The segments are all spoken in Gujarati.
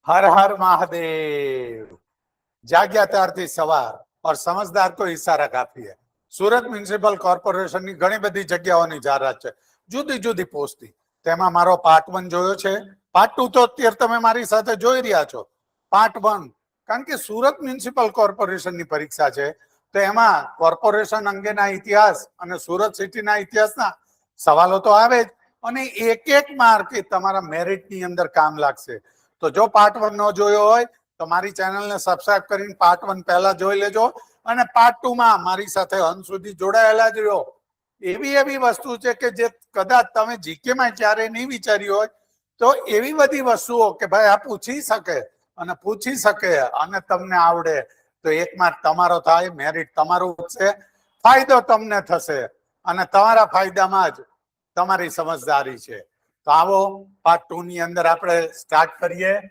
हर हर महादेव। जाग्या त्यारथी सवार और समझदार को इशारा काफी है। सूरत म्युनिसिपल कॉर्पोरेशन ની ઘણી બધી જગ્યાઓની જાહેરાત છે, જુદી જુદી પોસ્ટની। તેમાં મારો પાર્ટ 1 જોયો છે, પાર્ટ 2 તો અત્યારે તમે મારી સાથે જોઈ રહ્યા છો। પાર્ટ 1 કારણ કે સુરત મ્યુનિસિપલ કોર્પોરેશનની પરીક્ષા છે, તો એમાં કોર્પોરેશન અંગેના ઇતિહાસ અને સુરત સિટીના ઇતિહાસના સવાલો તો આવે જ, અને એક એક માર્ક તમારા મેરિટની અંદર કામ લાગશે। તો જો પાર્ટ 1 ન જોયો હોય તો મારી ચેનલને સબસ્ક્રાઇબ કરીને પાર્ટ 1 પહેલા જોઈ લેજો, અને પાર્ટ 2 માં મારી સાથે અંત સુધી જોડાયેલા જ રહ્યો। એવી વસ્તુ છે કે જે કદાચ તમે જીકે માં ક્યારે નહીં વિચારી હોય, તો એવી બધી વસ્તુઓ કે ભાઈ આ પૂછી શકે અને તમને આવડે, તો એક માર્ક તમારો થાય, મેરિટ તમારું વધશે, ફાયદો તમને થશે, અને તમારા ફાયદામાં જ તમારી સમજદારી છે। તો આવો પાર્ટ 2 ની અંદર આપણે સ્ટાર્ટ કરીએ।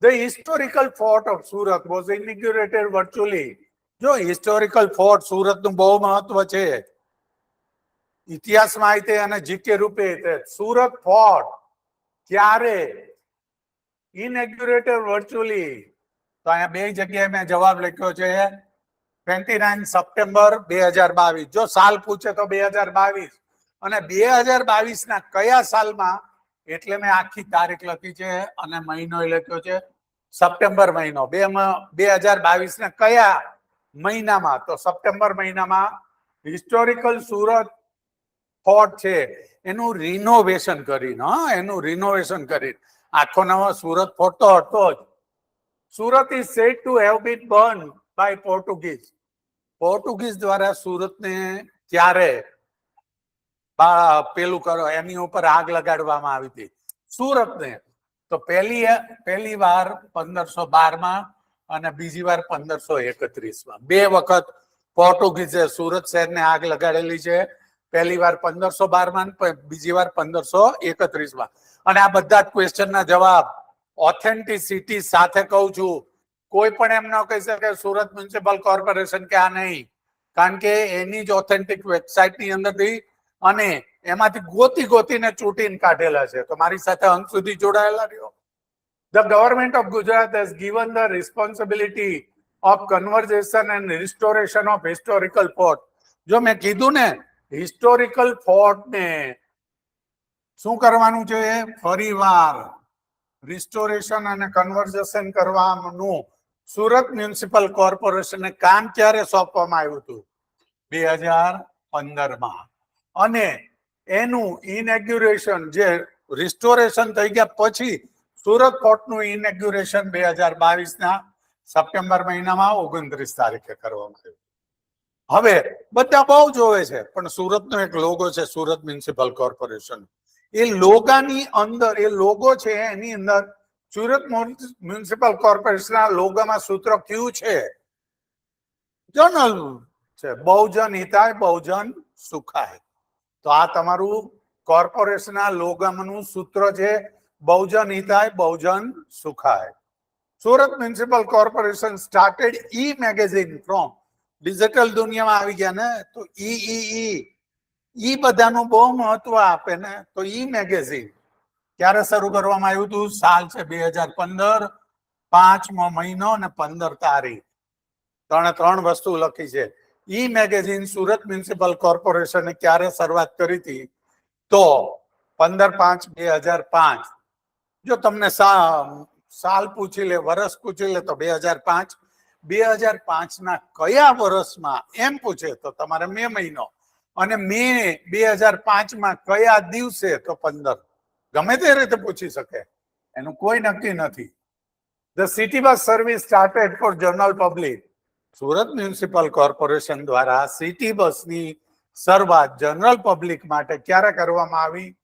The historical fort of Surat was inaugurated virtually. જો હિસ્ટોરિકલ ફોર્ટ સુરતનું બહુ મહત્વ છે ઇતિહાસ માહિતી અને જીકે રૂપે। સુરત ફોર્ટ ક્યારે ઇનેગ્યુરેટેડ વર્ચ્યુઅલી, તો અહીંયા બે જગ્યાએ મેં જવાબ લખ્યો છે 29 સપ્ટેમ્બર 2022। જો સાલ પૂછે તો 2022, અને 2022 ના કયા સાલમાં, એટલે મેં આખી તારીખ લખી છે અને મહિનો લખ્યો છે સપ્ટેમ્બર મહિનો। 2022 ના કયા મહિનામાં, તો સપ્ટેમ્બર મહિનામાં હિસ્ટોરિકલ સુરત ફોર્ટ છે એનું રિનોવેશન કરીને આખો નવો સુરત ફોર્ટ તો હતો જ। Surat is said to have been burn by Portuguese દ્વારા સુરતને ક્યારે પેલું કરો એની ઉપર આગ લગાડવામાં આવી હતી સુરતને, તો પહેલી વાર 1512 અને બીજી વાર 1531। બે વખત પોર્ટુગીઝે સુરત શહેરને આગ લગાડેલી છે, પહેલી વાર 1512 બીજી વાર 1531। અને આ બધા જ ક્વેશ્ચનના જવાબ ઓથેન્ટિસિટી સાથે કહું છું। કોઈ પણ એમ ન કહી શકે સુરત મ્યુનિસિપલ કોર્પોરેશન કે આ નહીં, કારણ કે એની જ ઓથેન્ટિક વેબસાઇટની અંદરથી અને એમાંથી ગોતીને ચૂંટીને કાઢેલા છે। તો મારી સાથે અંત સુધી જોડાયેલા રહ્યો। The government of Gujarat has given the responsibility of conservation and restoration of historical fort. જો મેં કીધું ને હિસ્ટોરિકલ ફોર્ટ ને શું કરવાનું છે, ફરીવાર રિસ્ટોરેશન અને કન્વર્ઝેશન કરવાનું સુરત મ્યુનિસિપલ કોર્પોરેશનને કામ ક્યારે સોંપવામાં આવ્યું હતું, 2015માં। અને એનું ઇનેગ્યુરેશન જે રિસ્ટોરેશન થઈ ગયા પછી સુરત ફોર્ટનું ઇનેગ્યુરેશન 2022 ના સપ્ટેમ્બર મહિનામાં 29 તારીખે કરવામાં આવ્યું। હવે બધા બહુ જોવે છે, પણ સુરતનો એક લોગો છે સુરત મ્યુનિસિપલ કોર્પોરેશન, એ લોગાની અંદર એ લોગો છે એની અંદર સુરત મ્યુનિસિપલ કોર્પોરેશનના લોગોમાં સૂત્ર કયું છે, જનરલ છે, બહુજન હિતાય બહુજન સુખાય। તો આ તમારું કોર્પોરેશનના લોગોનું સૂત્ર છે, બહુજન હિતાય બહુજન સુખાય। Surat municipal corporation started e magazine from, digital દુનિયામાં આવી ગયા ને, તો ઈ બધાનું બહુ મહત્વ આપે ને, તો ઈ મેગેઝિન ક્યારે શરૂ કરવામાં આવ્યું હતું, સાલ છે 2015, 5મો મહિનો અને 15 તારીખ। ત્રણ વસ્તુ લખી છે। ઈ મેગેઝિન સુરત મ્યુનિસિપલ કોર્પોરેશને ક્યારે શરૂઆત કરી હતી, તો 15/5/2005। જો તમને સાલ પૂછી લે, વર્ષ પૂછી લે તો 2005। 2005 ના કયા વર્ષમાં એમ પૂછે તો તમારે મે મહિનો, અને મે 2005 માં કયા દિવસે તો 15। ગમે તે રીતે પૂછી શકે, એનું કોઈ નક્કી નથી। The city bus service started for general public. Surat municipal corporation દ્વારા સિટી બસની શરૂઆત જનરલ પબ્લિક માટે ક્યારે કરવામાં આવી,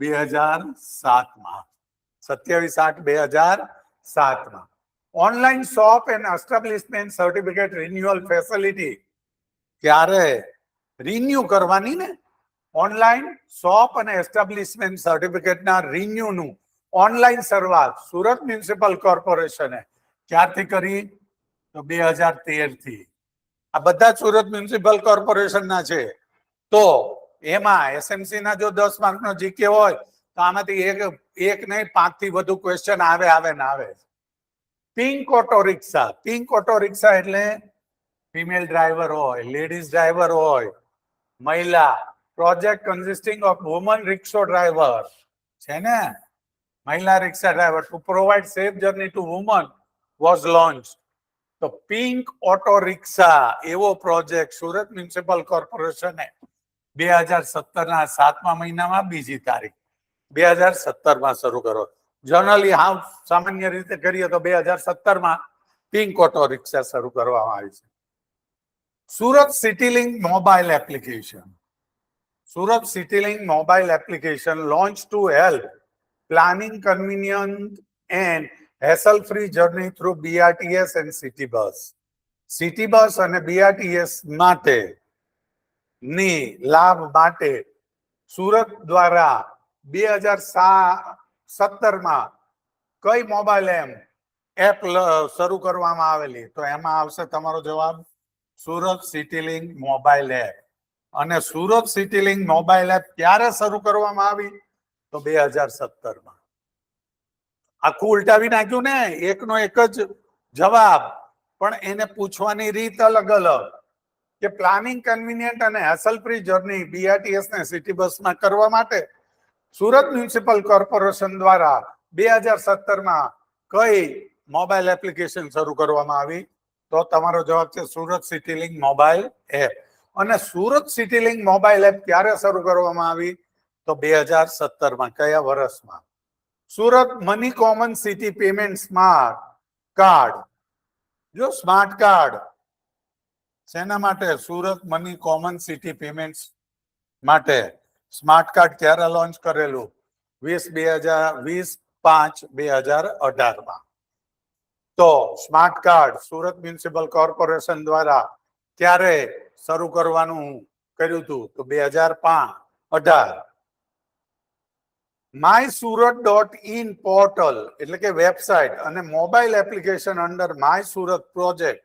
2007માં, 27/8/2007માં। Online shop and establishment certificate renewal facility ક્યારે રિન્યુ કરવાની ને, ઓનલાઈન શોપ અને એસ્ટાબ્લિશમેન્ટ સર્ટિફિકેટના રિન્યુનું ઓનલાઈન શરૂઆત સુરત મ્યુનિસિપલ કોર્પોરેશને ક્યારથી કરી, તો 2013થી। આ બધા સુરત મ્યુનિસિપલ કોર્પોરેશનના છે। તો એમાં એસએમસી ના જો 10 માર્કનો જીકે હોય તો આમાંથી એક નહીં 5 થી વધુ ક્વેશ્ચન આવે. પિંક ઓટો રિક્ષા એટલે ફિમેલ ડ્રાઈવર હોય, લેડીઝ ડ્રાઈવર હોય, મહિલા. Project consisting of woman rickshaw driver છે ને, મહિલા rickshaw driver to provide safe journey to woman was launch. તો પિંક ઓટો રિક્ષા એવો પ્રોજેક્ટ સુરત મ્યુનિસિપલ કોર્પોરેશને 2017 ના 7મા મહિનામાં 2જી તારીખ 2017 માં શરૂ કરો. જનરલી સામાન્ય રીતે કરીએ તો 2017 માં પિંક ઓટો રિક્ષા શરૂ કરવામાં આવી છે. Surat city link mobile application launch to help planning convenient and hassle free journey through BRTS and city bus અને BRTS માટે ની લાભ માટે સુરત દ્વારા 2017 માં કઈ મોબાઈલ એપ શરૂ કરવામાં આવેલી? તો એમાં આવશે તમારો જવાબ Surat city link mobile app. અને Surat city link mobile app ક્યારે શરૂ કરવામાં આવી? તો 2017 માં. આખું ઉલટાવી નાખ્યું ને, એકનો એક જ જવાબ, પણ એને પૂછવાની રીત અલગ કે પ્લાનિંગ કન્વીનિયન્ટ અને હેસલ ફ્રી જર્ની BRTS ને સિટી બસમાં કરવા માટે સુરત મ્યુનિસિપલ કોર્પોરેશન દ્વારા 2017 માં કઈ મોબાઈલ એપ્લિકેશન શરૂ કરવામાં આવી? તો તમારો જવાબ છે Surat city link mobile app. અને Surat city link mobile app ક્યારે શરૂ કરવામાં આવી? તો 2017 માં. કયા વર્ષમાં? Surat money common city payment smart card. જો સ્માર્ટ કાર્ડ શેના માટે? Surat money common city payment માટે સ્માર્ટ કાર્ડ ક્યારે લોન્ચ કરેલું? 20/5/2018 માં. તો smart card Surat municipal corporation દ્વારા ક્યારે શરૂ કરવાનું કર્યું હતું? તો 2005-18. mysurat.in પોર્ટલ એટલે કે વેબસાઇટ અને mobile application under my Surat project.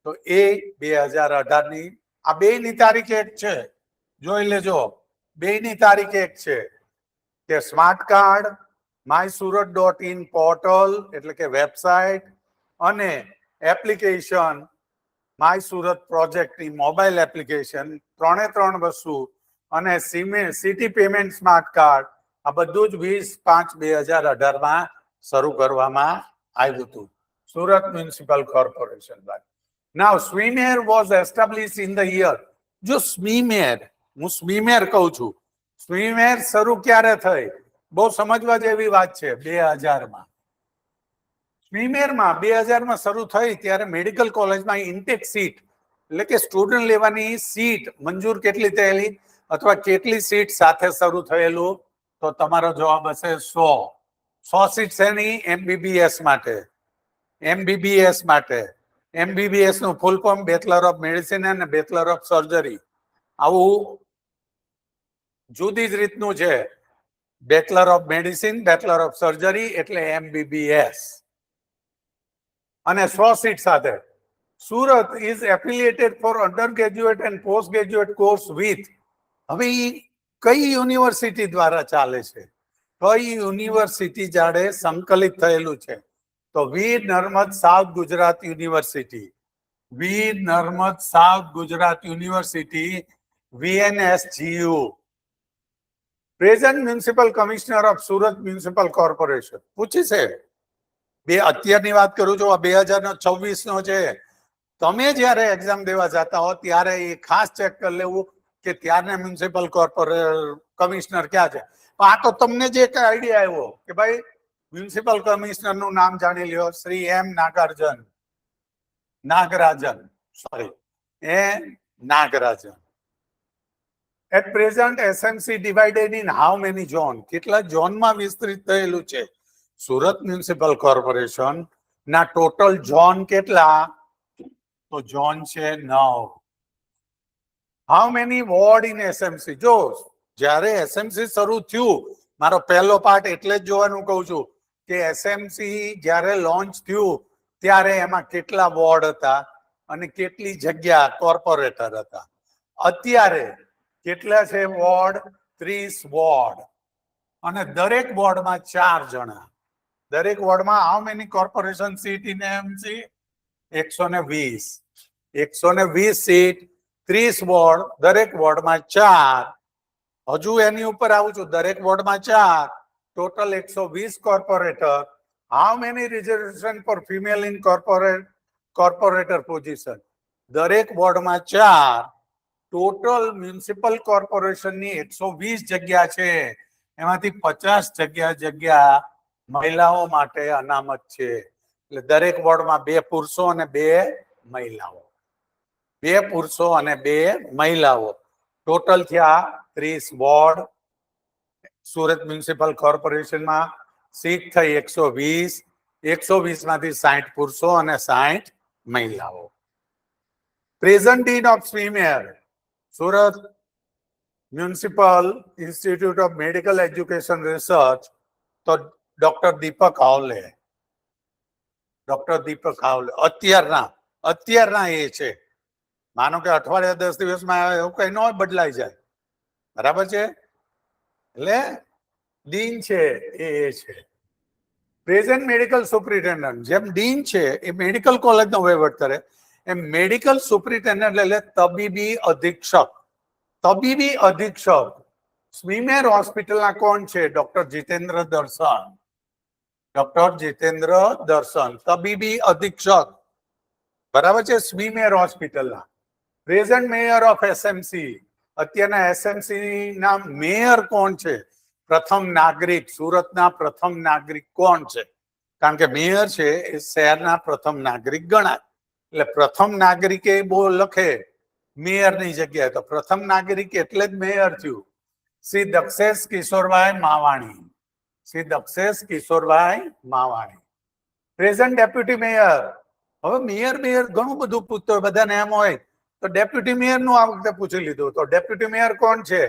તો એ 2018 ની આ બેની તારીખ એક છે, જોઈ લેજો. બેની તારીખ એક છે કે સ્માર્ટ કાર્ડ, mysurat.in પોર્ટલ એટલે કે વેબસાઇટ અને એપ્લિકેશન માય સુરત પ્રોજેક્ટની મોબાઈલ એપ્લિકેશન, 3 વસ્તુ અને સિટી પેમેન્ટ સ્માર્ટ કાર્ડ આ બધું જ 20/5/2018 માં શરૂ કરવામાં આવ્યું હતું સુરત મ્યુનિસિપલ કોર્પોરેશન દ્વારા. Now SMIMER was establish in the year. જો સ્વીમેર, હું સ્વીમેર કહું છું, સ્વીમેર શરૂ ક્યારે થઈ? બહુ સમજવા જેવી વાત છે. 2000 માં. સ્વીમેરમાં 2000 માં શરૂ થઈ ત્યારે મેડિકલ કોલેજમાં ઇન્ટેક સીટ એટલે કે સ્ટુડન્ટ લેવાની સીટ મંજૂર કેટલી થયેલી અથવા કેટલી સીટ સાથે શરૂ થયેલું? તો તમારો જવાબ હશે 100 સીટ. એની MBBS માટે. MBBS નું full form bachelor of medicine અને બેચલર ઓફ સર્જરી. આવું જુદી જ રીતનું છે. Bachelor of medicine, bachelor of surgery એટલે MBBS. અને 100 સીટ સાથે. Surat is affiliated for under graduate and post graduate course with. હવે કઈ યુનિવર્સિટી દ્વારા ચાલે છે? કઈ યુનિવર્સિટી જાડે સંકલિત થયેલું છે? તો Veer Narmad south Gujarat university. Veer Narmad south Gujarat university VNSGU. Present municipal commissioner of Surat municipal corporation. પૂછી છે અત્યારની વાત કરું છું, 2026 છે. તમે જયારે એક્ઝામ દેવા જતા હો ત્યારે એ ખાસ ચેક કરી લેવું કે ત્યારના મ્યુનિસિપલ કમિશનર ક્યાં છે. આ તો તમને જે આઈડિયા આવ્યો કે ભાઈ મ્યુનિસિપલ કમિશનર નું નામ જાણી લ્યો, Shri M. Nagarajan. At present, SMC divided in how many zone? કેટલા ઝોનમાં વિસ્તૃત થયેલું છે? સુરત મ્યુનિસિપલ કોર્પોરેશન ના ટોટલ ઝોન કેટલા? તો ઝોન છે 9. How many ward in SMC? જો જ્યારે SMC શરૂ થયું, મારો પહેલો પાર્ટ એટલે જ જોવાનું કહું છું કે SMC જ્યારે લોન્ચ થયું ત્યારે એમાં કેટલા વોર્ડ હતા અને કેટલી જગ્યા કોર્પોરેટર હતા. અત્યારે કેટલા છે વોર્ડ? 30 વોર્ડ. અને દરેક વોર્ડમાં 4 જણા. દરેક વોર્ડમાં how many corporation seat in MC? 120. 120 seat, 30 ward, દરેક વોર્ડમાં 4. હજુ એની ઉપર આવું છું, દરેક વોર્ડમાં 4, total 120 corporator. How many reservation for female in corporator position? દરેક વોર્ડમાં 4, ટોટલ મ્યુનિસિપલ કોર્પોરેશનની 120 જગ્યા છે, એમાંથી 50 જગ્યા મહિલાઓ માટે અનામત છે. એટલે દરેક વોર્ડમાં 2 પુરુષો અને 2 મહિલાઓ. 2 પુરુષો અને 2 મહિલાઓ. ટોટલ થયા 30 વોર્ડ. સુરત મ્યુનિસિપલ કોર્પોરેશનમાં સીટ થઈ 120. 120 માંથી 60 પુરુષો અને 60 મહિલાઓ. Present dean of SMIMER Surat municipal institute of medical education research તો ડોક્ટર દીપક હાવલે. ડોક્ટર દીપક હાવલે અત્યારના એ છે. માનો કે અઠવાડિયા 10 દિવસમાં એવું કઈ ન બદલાઈ જાય, બરાબર છે. એટલે ડીન છે એ છે. પ્રેઝન્ટ મેડિકલ સુપ્રિન્ટેન્ડન્ટ, જેમ ડીન છે એ મેડિકલ કોલેજનો વહીવટ કરે, એમ મેડિકલ સુપ્રિન્ટેન્ડન્ટ એટલે તબીબી અધિક્ષક. તબીબી અધિક્ષક સ્વીમેર હોસ્પિટલના કોણ છે? ડોક્ટર જીતેન્દ્ર દર્શન. ડોક્ટર જીતેન્દ્ર દર્શન તબીબી અધિક્ષક, બરાબર છે, સ્વીમેર હોસ્પિટલના. પ્રેઝન્ટ મેયર ઓફ એસએમસી, અત્યારના એસએમસી ના મેયર કોણ છે? પ્રથમ નાગરિક, સુરતના પ્રથમ નાગરિક કોણ છે? કારણ કે મેયર છે એ શહેરના પ્રથમ નાગરિક ગણાય. એટલે પ્રથમ નાગરિકે બહુ લખે મેયરની જગ્યાએ, તો પ્રથમ નાગરિક એટલે જ મેયર થયું. Shri Dakshesh Kishorbhai Mavani. Shri Dakshesh Kishorbhai Mavani. Present deputy mayor. હવે મેયર ઘણું બધું પૂછતો હોય, બધાને એમ હોય તો ડેપ્યુટી મેયર નું આ વખતે પૂછી લીધું. તો ડેપ્યુટી મેયર કોણ છે?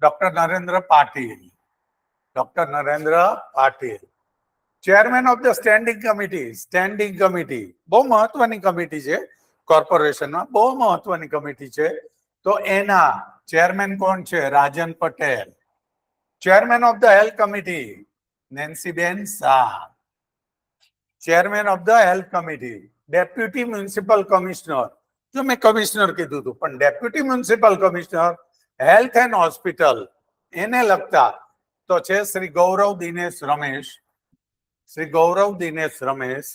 Doctor Narendra Patil. Doctor Narendra Patil. Chairman of the standing committee. Standing committee બહુ મહત્વની કમિટી છે કોર્પોરેશનમાં, બહુ મહત્વની કમિટી છે. તો એના ચેરમેન કોણ છે? Rajan Patel. Chairman of the health committee નેન્સીબેન Shah. Chairman of the health committee. Deputy municipal commissioner, જો મેં કમિશનર કીધું હતું પણ deputy municipal commissioner health and hospital એને લગતા તો છે શ્રી ગૌરવ દિનેશ રમેશ. શ્રી ગૌરવ દિનેશ રમેશ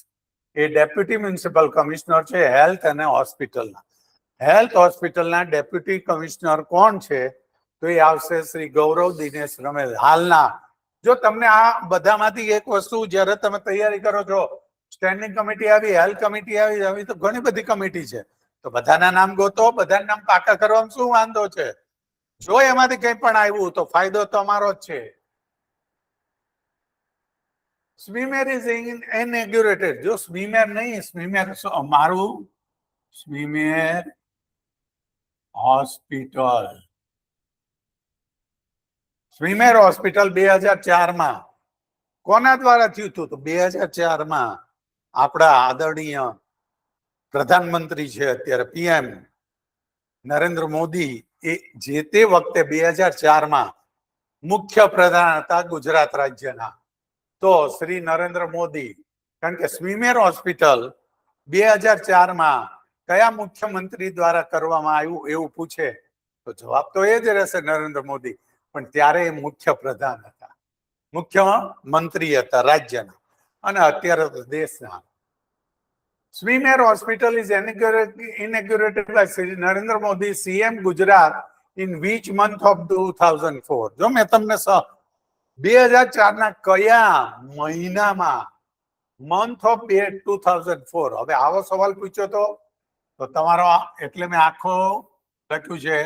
એ ડેપ્યુટી મ્યુનિસિપલ કમિશનર છે હેલ્થ અને હોસ્પિટલના. હેલ્થ હોસ્પિટલના ડેપ્યુટી કમિશનર કોણ છે? તો એ આવશે શ્રી ગૌરવ દિનેશ રમેશ. હાલના જો તમને આ બધામાંથી એક વસ્તુ જ્યારે તમે તૈયારી કરો છો, સ્ટેન્ડિંગ કમિટી આવી, હેલ્થ કમિટી આવી તો ઘણી બધી કમિટી છે, તો બધાના નામ ગોતો, બધાના નામ પાકા કરવામાં શું વાંધો છે? જો એમાંથી કંઈ પણ આવ્યું તો ફાયદો તમારો જ છે. સ્વીમેર ઇઝ ઇનેગ્યુરેટેડ. જો સ્વીમેર નહીં, સ્વીમેર મારું સ્વીમેર હોસ્પિટલ. સ્વીમેર હોસ્પિટલ 2004માં કોના દ્વારા થયું હતું? તો 2004માં આપણા આદરણીય પ્રધાનમંત્રી છે અત્યારે પીએમ નરેન્દ્ર મોદી, એ જે તે વખતે 2004માં મુખ્ય પ્રધાન હતા ગુજરાત રાજ્યના. તો શ્રી નરેન્દ્ર મોદી, કારણ કે સ્વીમેર હોસ્પિટલ 2004માં કયા મુખ્યમંત્રી દ્વારા કરવામાં આવ્યું એવું પૂછે તો જવાબ તો એ જ રહેશે નરેન્દ્ર મોદી. પણ ત્યારે એ મુખ્ય પ્રધાન હતા, મુખ્યમંત્રી હતા રાજ્યના, અને અત્યારે તો દેશના. SMIMER hospital is inaugurated by Shri Narendra Modi, CM Gujarat, in which month of 2004? જો મેં તમને 2004ના કયા મહિનામાં? Month of 2004. હવે આવો સવાલ પૂછ્યો તો તમારો, એટલે મેં આખો લખ્યું છે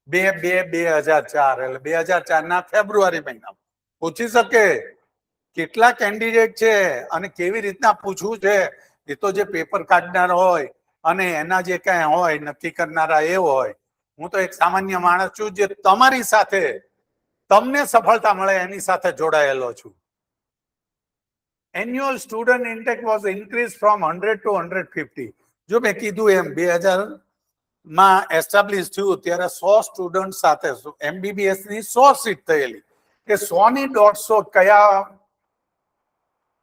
2/2/2004, એટલે 2004ના ફેબ્રુઆરી મહિનામાં પૂછી શકે. કેટલા કેન્ડિડેટ છે અને કેવી રીતના પૂછવું છે એ તો જે પેપર કાઢનાર હોય અને એના જે કઈ હોય નક્કી કરનારા એ હોય. હું તો એક સામાન્ય માણસ છું જે તમારી સાથે, તમને સફળતા મળે એની સાથે જોડાયેલો છું. Annual student intake was increased from 100 to 150. જો મેં કીધું એમ 2000માં એસ્ટાબ્લિશ થયું ત્યારે 100 સ્ટુડન્ટ સાથે MBBS ની 100 સીટ થયેલી. કે 100 ની 150 કયા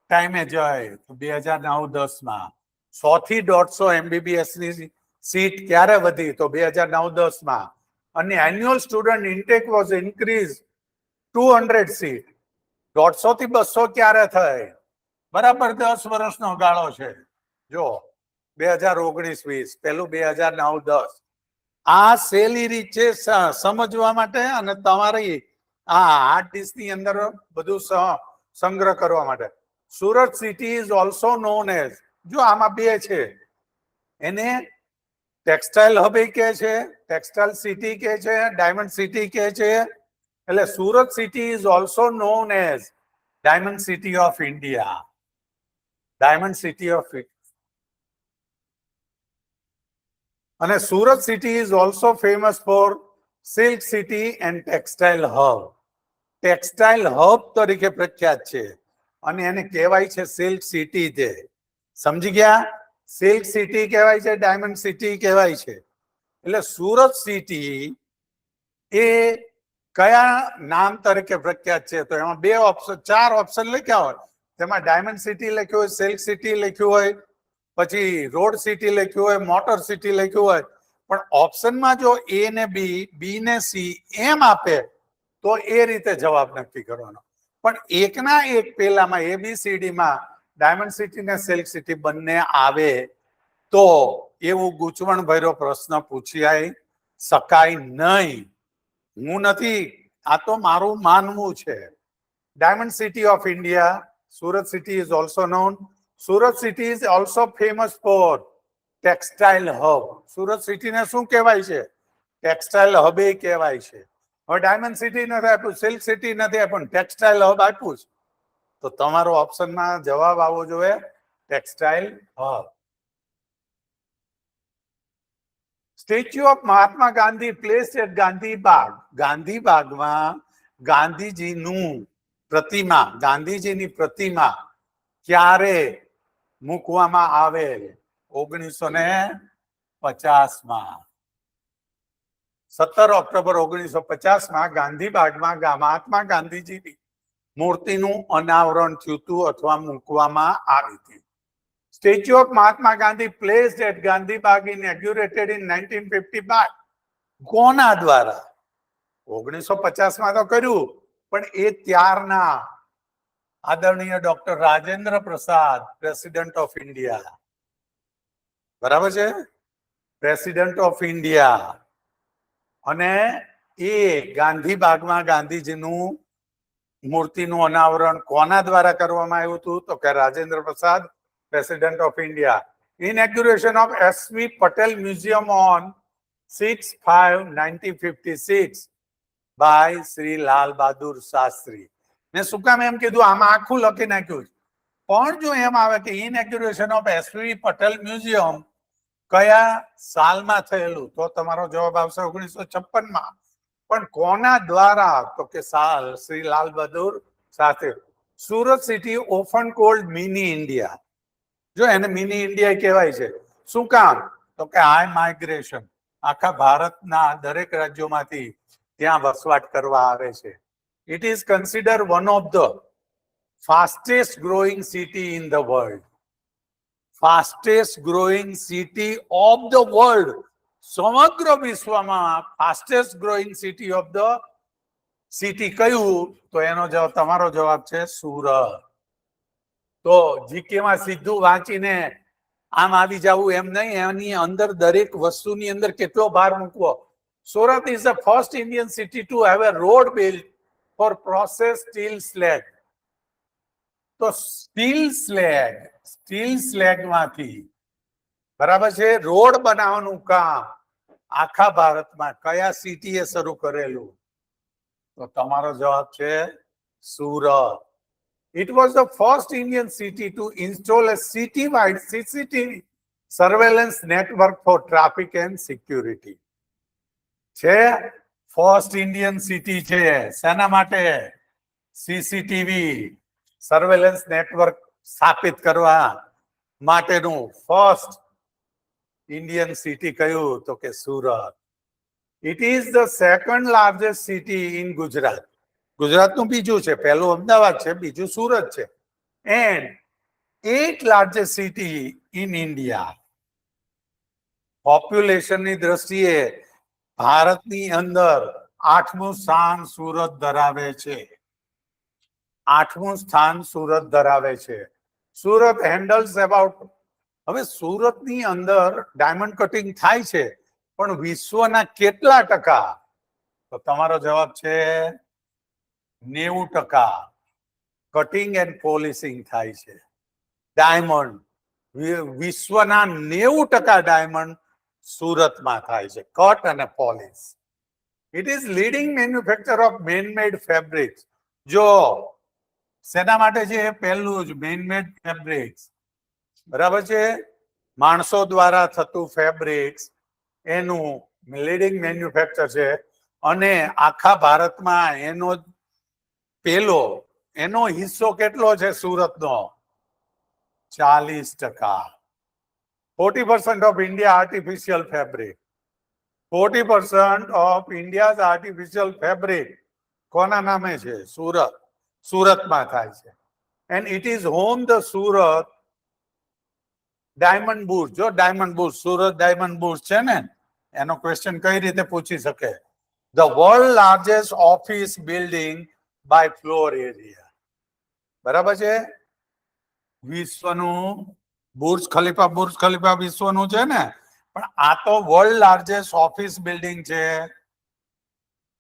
ટાઈમે જાય? તો 2009-10 100 થી 150 MBBS ની સીટ ક્યારે વધી? તો 2009-10 અને annual student intake was increase 200 seat. 150 થી 200 ક્યારે થઈ? બરાબર 10 વર્ષનો ગાળો છે. જો 2019-20 પેલું 2009-10. આ સહેલી રીત છે સમજવા માટે અને તમારી આ હાર્ડ ડિસ્ક ની અંદર બધું સંગ્રહ કરવા માટે. Surat city is also known as, જો આમાં બે છે, એને ટેક્સટાઇલ હબ કે છે, ટેક્સટાઇલ સિટી કે છે, ડાયમંડ સિટી કે છે. એટલે Surat city is also known as diamond city of India. Diamond city of અને Surat city is also famous for silk city and textile hub. Textile hub તરીકે પ્રખ્યાત છે અને એને કહેવાય છે સિલ્ક સિટી. તે સમજી ગયા? સિલ્ક સિટી કહેવાય છે, ડાયમંડ સિટી કહેવાય છે. એટલે સુરત સિટી એ કયા નામ તરીકે પ્રખ્યાત છે? તો એમાં બે ઓપ્શન, 4 ઓપ્શન લખ્યા હોય. તેમાં ડાયમંડ સિટી લખ્યું હોય, સિલ્ક સિટી લખ્યું હોય, પછી રોડ સિટી લખ્યું હોય, મોટર સિટી લખ્યું હોય. પણ ઓપ્શનમાં જો એ ને બી ને સી એમ આપે તો એ રીતે જવાબ નક્કી કરવાનો. પણ એકના એક પેલામાં ABCD માં ડાયમંડ સિટી ને સિલ્ક સિટી બંને આવે તો એવું ગૂંચવણ ભર્યો પ્રશ્ન પૂછાય શકાય નહીં. હું નથી, આ તો મારું માનવું છે. Diamond city of India, Surat city is also known. Surat city is also famous for textile hub. Surat સિટીને શું કહેવાય છે? ટેક્સટાઇલ હબ એ કહેવાય છે. હવે ડાયમંડ સિટી નથી આપ્યું, સિલ્ક સિટી નથી આપ્યું, ટેક્સટાઇલ હબ આપ્યું. તો તમારો ઓપ્શનમાં જવાબ આવવો જોઈએ textile hub. Statue of Mahatma Gandhi place at Gandhibagh. ગાંધીબાગમાં ગાંધીજીનું પ્રતિમા, ગાંધીજીની પ્રતિમા ક્યારે મૂકવામાં આવેલ? 1950. 17 ઓક્ટોબર 1950 ગાંધીબાગમાં મહાત્મા ગાંધીજીની મૂર્તિનું અનાવરણ થયું હતું અથવા મૂકવામાં આવી હતી. Statue of Mahatma Gandhi placed at Gandhibagh inaugurated in 1955. કોના દ્વારા? 1950 તો કર્યું, પણ એ ત્યારના આદરણીય doctor Rajendra Prasad, president of India. બરાબર છે? President of India. અને એ ગાંધીબાગમાં ગાંધીજીનું મૂર્તિનું અનાવરણ કોના દ્વારા કરવામાં આવ્યું હતું? તો કે Rajendra Prasad, president of India. Inauguration of SV Patel museum on 6/5/1956 by Shri Lal Bahadur Shastri. મેં શું કામ એમ કીધું? આમાં આખું લખી નાખ્યું. પણ જો એમ આવે કે ઇનેગ્યુરેશન ઓફ SV પટેલ મ્યુઝિયમ કયા સાલમાં થયેલું? તો તમારો જવાબ આવશે 1956. પણ કોના દ્વારા? તો કે સાલ Shri Lal Bahadur Shastri. Surat city often called mini India. જો એને મિની ઇન્ડિયા કહેવાય છે. શું કામ? તો કે હાઈ માઇગ્રેશન, આખા ભારતના દરેક રાજ્યોમાંથી ત્યાં વસવાટ કરવા આવે છે. It is consider one of the fastest growing city in the world. Fastest growing city of the world. સમગ્ર વિશ્વમાં fastest growing city of the city કયું? તો એનો જવાબ, તમારો જવાબ છે સુરત. તો જીકેમાં સીધું વાંચીને આમ આવી જવું એમ નહીં, એની અંદર દરેક વસ્તુની અંદર કેટલો ભાર મૂકવો. Surat is the first Indian city to have a road built for process steel slag. તો સ્ટીલ સ્લેગમાંથી, બરાબર છે, રોડ બનાવવાનું કામ આખા ભારતમાં કયા સિટીએ શરૂ કરેલું? તો તમારો જવાબ છે Surat. It was the first Indian city to install a city-wide CCTV surveillance network for traffic and security. છે ફર્સ્ટ ઇન્ડિયન સિટી છે. શેના માટે? સીસીટીવી સર્વેલન્સ નેટવર્ક સ્થાપિત કરવા માટેનું ફર્સ્ટ ઇન્ડિયન સિટી કયું? તો કે Surat. It is the second largest city in Gujarat. ગુજરાતનું બીજું છે, પહેલું અમદાવાદ છે, બીજું સુરત છે. And 8th largest city in India. પોપ્યુલેશનની દ્રષ્ટિએ ભારતની અંદર 8મું સ્થાન સુરત ધરાવે છે. 8મું સ્થાન સુરત ધરાવે છે. સુરત હેન્ડલ્સ અબાઉટ, હવે સુરતની અંદર ડાયમંડ કટિંગ થાય છે, પણ વિશ્વના કેટલા ટકા? તો તમારો જવાબ છે 90%. કટિંગ એન્ડ પોલિશિંગ થાય છે. ડાયમંડ વિશ્વના 90% ડાયમંડ સુરતમાં થાય છે, કટ અને polish. It is leading manufacture of man-made fabrics. જો શેના માટે છે? પહેલું જ મેન-મેડ ફેબ્રિક્સ, બરાબર છે, માણસો દ્વારા થતું ફેબ્રિક્સ, એનું લીડિંગ મેન્યુફેક્ચર છે. અને આખા ભારતમાં એનો હિસ્સો કેટલો છે સુરતનો? 40%. 40% of India artificial fabric. 40% of India's artificial fabric કોના નામે છે? સુરત. સુરતમાં થાય છે. And it is home the Surat Diamond Bourse. જો diamond bourse, Surat diamond bourse છે ને, એનો ક્વેશ્ચન કઈ રીતે પૂછી શકે? The world largest office building by floor area. બરાબર છે? વિશ્વનું બુર્જ ખલીફા વિશ્વનું છે ને, પણ આ તો વર્લ્ડ લાર્જેસ્ટ ઓફિસ બિલ્ડિંગ છે.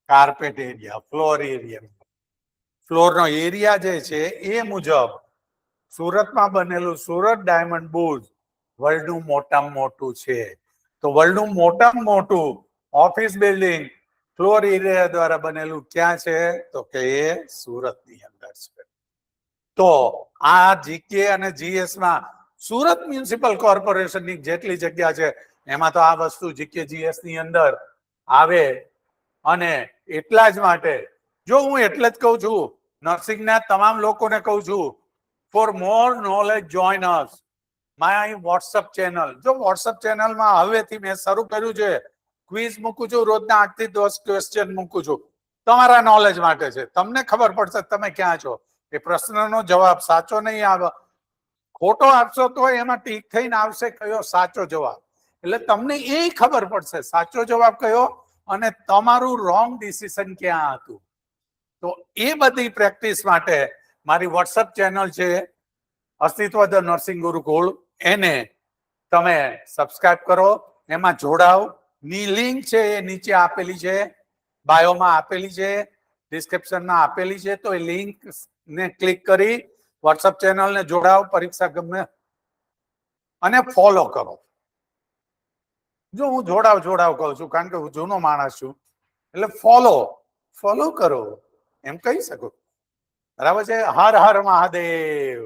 કાર્પેટ એરિયા, ફ્લોર એરિયા, ફ્લોરનો એરિયા જે છે એ મુજબ સુરતમાં બનેલું સુરત ડાયમંડ બુર્જ વર્લ્ડનું મોટામાં મોટું છે. તો વર્લ્ડનું મોટામાં મોટું ઓફિસ બિલ્ડિંગ ફ્લોર એરિયા દ્વારા બનેલું ક્યાં છે? તો કે એ સુરતની અંદર છે. તો આ જીકે અને જીએસ માં સુરત મ્યુનિસિપલ કોર્પોરેશનની જેટલી જગ્યા છે એમાં તો આ વસ્તુ જીકે જીએસ ની અંદર આવે. અને એટલા જ માટે જો હું એટલે જ કહું છું, નર્સિંગના તમામ લોકોને કહું છું, for more knowledge join us my WhatsApp channel. જો વોટ્સઅપ ચેનલમાં હવેથી મેં શરૂ કર્યું છે, ક્વિઝ મૂકું છું, રોજના 8 થી 10 ક્વેશ્ચન મૂકું છું, તમારા નોલેજ માટે છે. તમને ખબર પડશે તમે ક્યાં છો. એ પ્રશ્નનો જવાબ સાચો નહીં આવે, ખોટો આપશો તો એમાં ટીક થઈને આવશે કયો સાચો જવાબ. એટલે તમને એ ખબર પડશે સાચો જવાબ કયો અને તમારું રોંગ ડિસિઝન ક્યાં હતું. તો એ બધી પ્રેક્ટિસ માટે મારી વોટ્સઅપ ચેનલ છે અસ્તિત્વ ધ નર્સિંગ ગુરુકુળ, એને તમે સબસ્ક્રાઇબ કરો, એમાં જોડાવ. ની લિંક છે એ નીચે આપેલી છે, બાયોમાં આપેલી છે, ડિસ્ક્રિપ્શનમાં આપેલી છે. તો એ લિંક ને ક્લિક કરી વોટ્સઅપ ચેનલને જોડાવ, પરીક્ષા ગમે અને ફોલો કરો. જો હું જોડાવ કહું છું કારણ કે હું જૂનો માણસ છું, એટલે ફોલો કરો એમ કહી શકું. બરાબર છે? હર હર મહાદેવ.